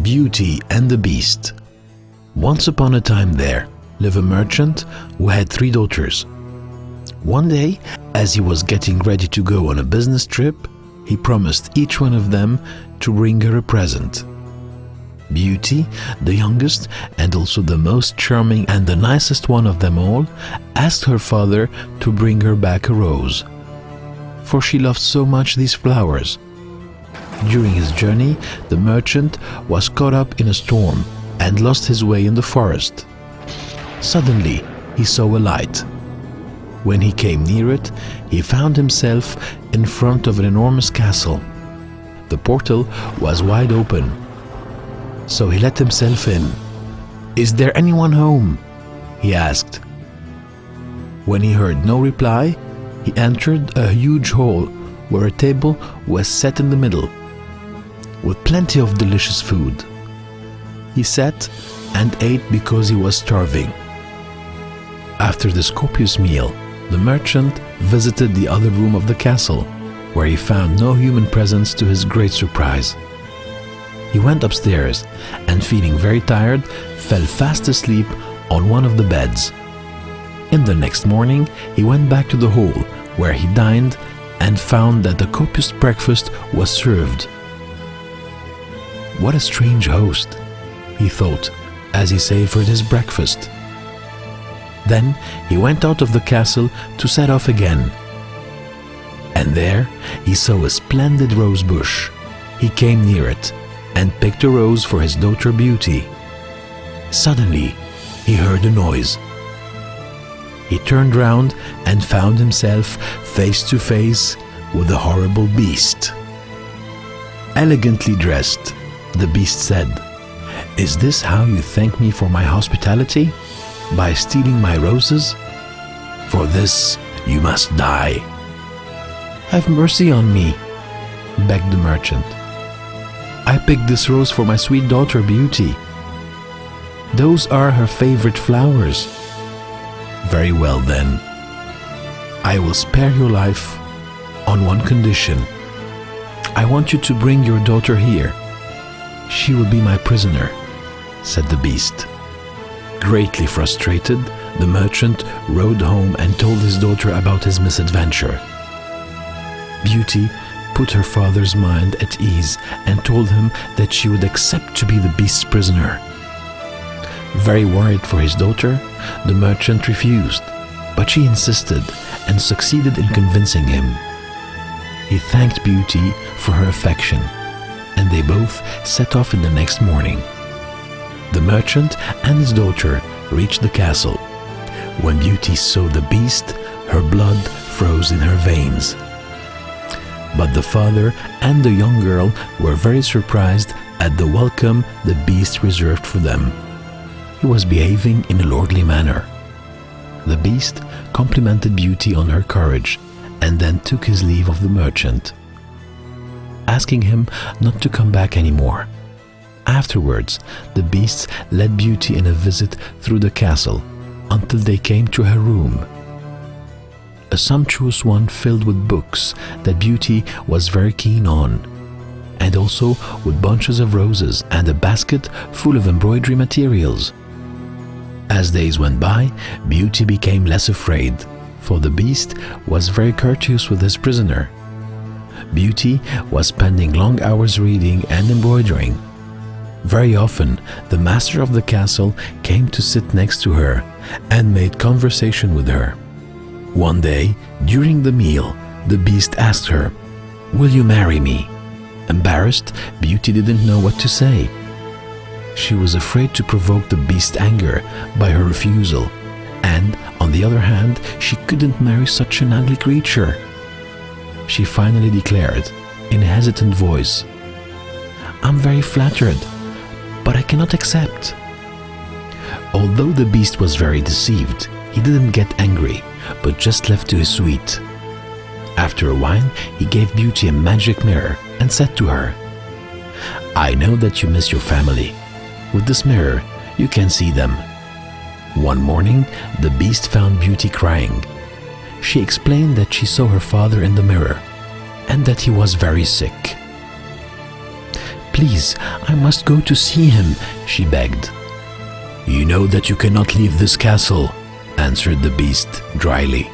Beauty and the Beast. Once upon a time there lived a merchant who had 3 daughters. One day, as he was getting ready to go on a business trip, he promised each one of them to bring her a present. Beauty, the youngest and also the most charming and the nicest one of them all, asked her father to bring her back a rose, for she loved so much these flowers. During his journey, the merchant was caught up in a storm and lost his way in the forest. Suddenly, he saw a light. When he came near it, he found himself in front of an enormous castle. The portal was wide open, so he let himself in. "Is there anyone home?" he asked. When he heard no reply, he entered a huge hall where a table was set in the middle, with plenty of delicious food. He sat and ate because he was starving. After this copious meal, the merchant visited the other room of the castle, where he found no human presence to his great surprise. He went upstairs and, feeling very tired, fell fast asleep on one of the beds. In the next morning, he went back to the hall where he dined and found that a copious breakfast was served. "What a strange host," he thought as he savored his breakfast. Then he went out of the castle to set off again. And there he saw a splendid rose bush. He came near it and picked a rose for his daughter Beauty. Suddenly, he heard a noise. He turned round and found himself face to face with a horrible beast. Elegantly dressed, the beast said, "Is this how you thank me for my hospitality? By stealing my roses? For this you must die." "Have mercy on me," begged the merchant. "I picked this rose for my sweet daughter Beauty. Those are her favorite flowers." "Very well then. I will spare your life on one condition. I want you to bring your daughter here. She will be my prisoner," said the beast. Greatly frustrated, the merchant rode home and told his daughter about his misadventure. Beauty put her father's mind at ease and told him that she would accept to be the beast's prisoner. Very worried for his daughter, the merchant refused, but she insisted and succeeded in convincing him. He thanked Beauty for her affection, and they both set off in the next morning. The merchant and his daughter reached the castle. When Beauty saw the beast, her blood froze in her veins. But the father and the young girl were very surprised at the welcome the beast reserved for them. He was behaving in a lordly manner. The beast complimented Beauty on her courage and then took his leave of the merchant, asking him not to come back anymore. Afterwards, the beasts led Beauty in a visit through the castle until they came to her room. A sumptuous one filled with books that Beauty was very keen on, and also with bunches of roses and a basket full of embroidery materials. As days went by, Beauty became less afraid, for the beast was very courteous with his prisoner. Beauty was spending long hours reading and embroidering. Very often, the master of the castle came to sit next to her and made conversation with her. One day, during the meal, the beast asked her, "Will you marry me?" Embarrassed, Beauty didn't know what to say. She was afraid to provoke the beast's anger by her refusal, and, on the other hand, she couldn't marry such an ugly creature. She finally declared, in a hesitant voice, "I'm very flattered, but I cannot accept." Although the beast was very deceived, he didn't get angry, but just left to his suite. After a while, he gave Beauty a magic mirror and said to her, "I know that you miss your family. With this mirror, you can see them." One morning, the beast found Beauty crying. She explained that she saw her father in the mirror and that he was very sick. "Please, I must go to see him," she begged. "You know that you cannot leave this castle," answered the beast dryly.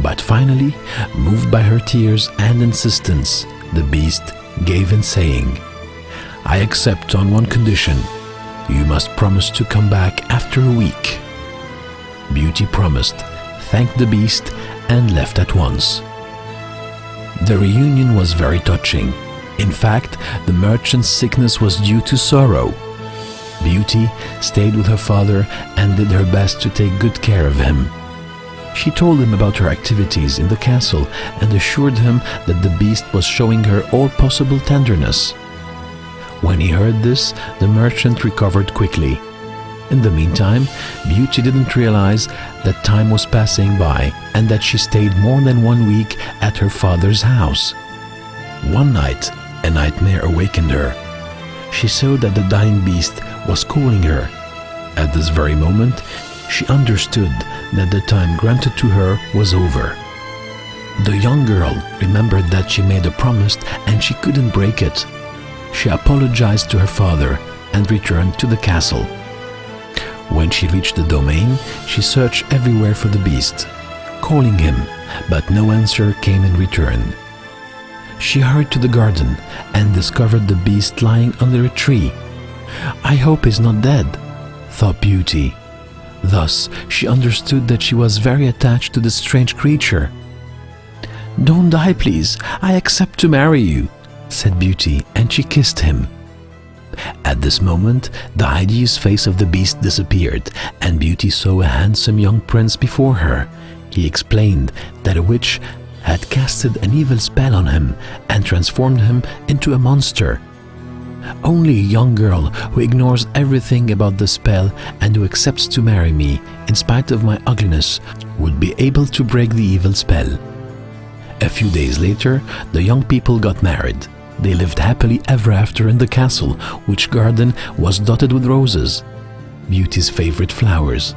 But finally, moved by her tears and insistence, the beast gave in, saying, "I accept on one condition. You must promise to come back after a week." Beauty promised, thanked the beast, and left at once. The reunion was very touching. In fact, the merchant's sickness was due to sorrow. Beauty stayed with her father and did her best to take good care of him. She told him about her activities in the castle and assured him that the beast was showing her all possible tenderness. When he heard this, the merchant recovered quickly. In the meantime, Beauty didn't realize that time was passing by and that she stayed more than 1 week at her father's house. One night, a nightmare awakened her. She saw that the dying beast was calling her. At this very moment, she understood that the time granted to her was over. The young girl remembered that she made a promise and she couldn't break it. She apologized to her father and returned to the castle. When she reached the domain, she searched everywhere for the beast, calling him, but no answer came in return. She hurried to the garden and discovered the beast lying under a tree. "I hope he's not dead," thought Beauty. Thus, she understood that she was very attached to this strange creature. "Don't die, please. I accept to marry you," said Beauty, and she kissed him. At this moment, the hideous face of the beast disappeared, and Beauty saw a handsome young prince before her. He explained that a witch had casted an evil spell on him and transformed him into a monster. "Only a young girl who ignores everything about the spell and who accepts to marry me, in spite of my ugliness, would be able to break the evil spell." A few days later, the young people got married. They lived happily ever after in the castle, which garden was dotted with roses, Beauty's favorite flowers.